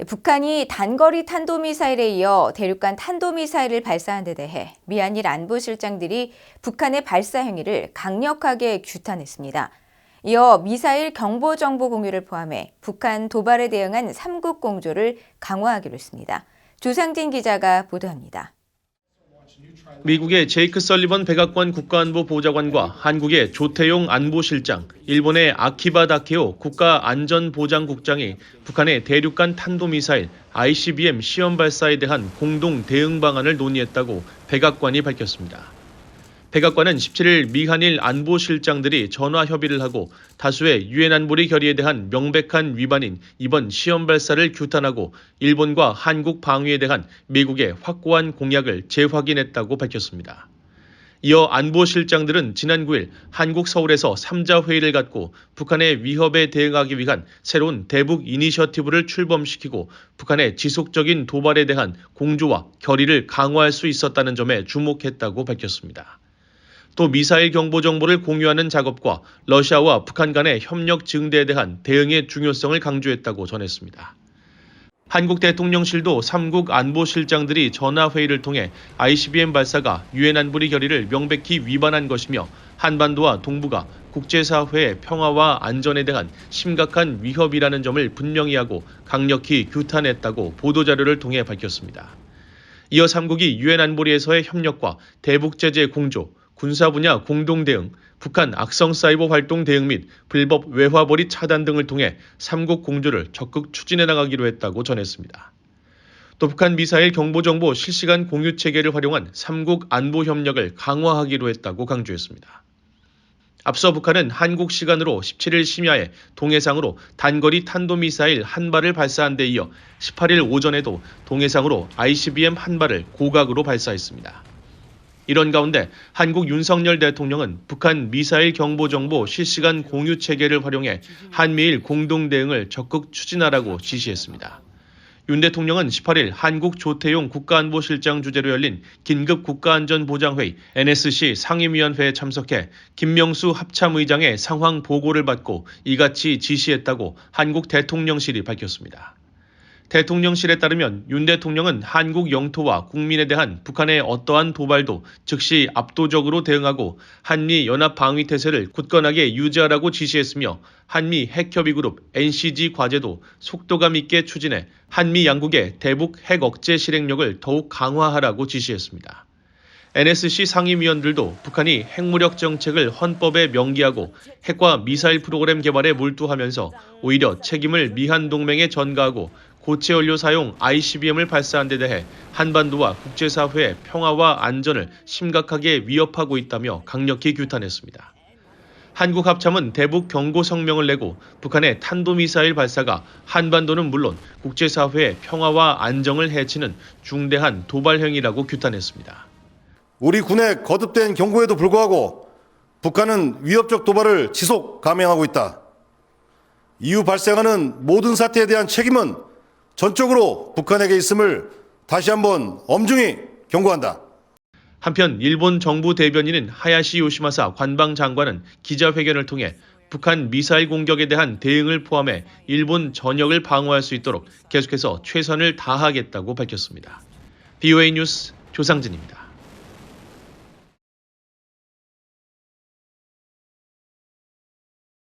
북한이 단거리 탄도미사일에 이어 대륙간 탄도미사일을 발사한 데 대해 미한일 안보실장들이 북한의 발사 행위를 강력하게 규탄했습니다. 이어 미사일 경보 정보 공유를 포함해 북한 도발에 대응한 3국 공조를 강화하기로 했습니다. 조상진 기자가 보도합니다. 미국의 제이크 설리번 백악관 국가안보보좌관과 한국의 조태용 안보실장, 일본의 아키바 다케오 국가안전보장국장이 북한의 대륙간 탄도미사일 ICBM 시험 발사에 대한 공동 대응 방안을 논의했다고 백악관이 밝혔습니다. 백악관은 17일 미한일 안보실장들이 전화 협의를 하고 다수의 유엔 안보리 결의에 대한 명백한 위반인 이번 시험 발사를 규탄하고 일본과 한국 방위에 대한 미국의 확고한 공약을 재확인했다고 밝혔습니다. 이어 안보실장들은 지난 9일 한국 서울에서 3자 회의를 갖고 북한의 위협에 대응하기 위한 새로운 대북 이니셔티브를 출범시키고 북한의 지속적인 도발에 대한 공조와 결의를 강화할 수 있었다는 점에 주목했다고 밝혔습니다. 또 미사일 경보 정보를 공유하는 작업과 러시아와 북한 간의 협력 증대에 대한 대응의 중요성을 강조했다고 전했습니다. 한국 대통령실도 3국 안보실장들이 전화회의를 통해 ICBM 발사가 유엔 안보리 결의를 명백히 위반한 것이며 한반도와 동북아 국제사회의 평화와 안전에 대한 심각한 위협이라는 점을 분명히 하고 강력히 규탄했다고 보도자료를 통해 밝혔습니다. 이어 3국이 유엔 안보리에서의 협력과 대북제재 공조, 군사 분야 공동 대응, 북한 악성 사이버 활동 대응 및 불법 외화벌이 차단 등을 통해 3국 공조를 적극 추진해 나가기로 했다고 전했습니다. 또 북한 미사일 경보정보 실시간 공유 체계를 활용한 3국 안보 협력을 강화하기로 했다고 강조했습니다. 앞서 북한은 한국 시간으로 17일 심야에 동해상으로 단거리 탄도미사일 한 발을 발사한 데 이어 18일 오전에도 동해상으로 ICBM 한 발을 고각으로 발사했습니다. 이런 가운데 한국 윤석열 대통령은 북한 미사일 경보정보 실시간 공유 체계를 활용해 한미일 공동 대응을 적극 추진하라고 지시했습니다. 윤 대통령은 18일 한국 조태용 국가안보실장 주재로 열린 긴급 국가안전보장회의 NSC 상임위원회에 참석해 김명수 합참의장의 상황 보고를 받고 이같이 지시했다고 한국 대통령실이 밝혔습니다. 대통령실에 따르면 윤 대통령은 한국 영토와 국민에 대한 북한의 어떠한 도발도 즉시 압도적으로 대응하고 한미 연합 방위 태세를 굳건하게 유지하라고 지시했으며 한미 핵협의그룹 NCG 과제도 속도감 있게 추진해 한미 양국의 대북 핵 억제 실행력을 더욱 강화하라고 지시했습니다. NSC 상임위원들도 북한이 핵무력 정책을 헌법에 명기하고 핵과 미사일 프로그램 개발에 몰두하면서 오히려 책임을 미한 동맹에 전가하고 고체 연료 사용 ICBM을 발사한 데 대해 한반도와 국제사회의 평화와 안전을 심각하게 위협하고 있다며 강력히 규탄했습니다. 한국 합참은 대북 경고 성명을 내고 북한의 탄도미사일 발사가 한반도는 물론 국제사회의 평화와 안정을 해치는 중대한 도발 행위라고 규탄했습니다. 우리 군의 거듭된 경고에도 불구하고 북한은 위협적 도발을 지속 감행하고 있다. 이후 발생하는 모든 사태에 대한 책임은 전적으로 북한에게 있음을 다시 한번 엄중히 경고한다. 한편 일본 정부 대변인인 하야시 요시마사 관방장관은 기자회견을 통해 북한 미사일 공격에 대한 대응을 포함해 일본 전역을 방어할 수 있도록 계속해서 최선을 다하겠다고 밝혔습니다. BOA 뉴스 조상진입니다.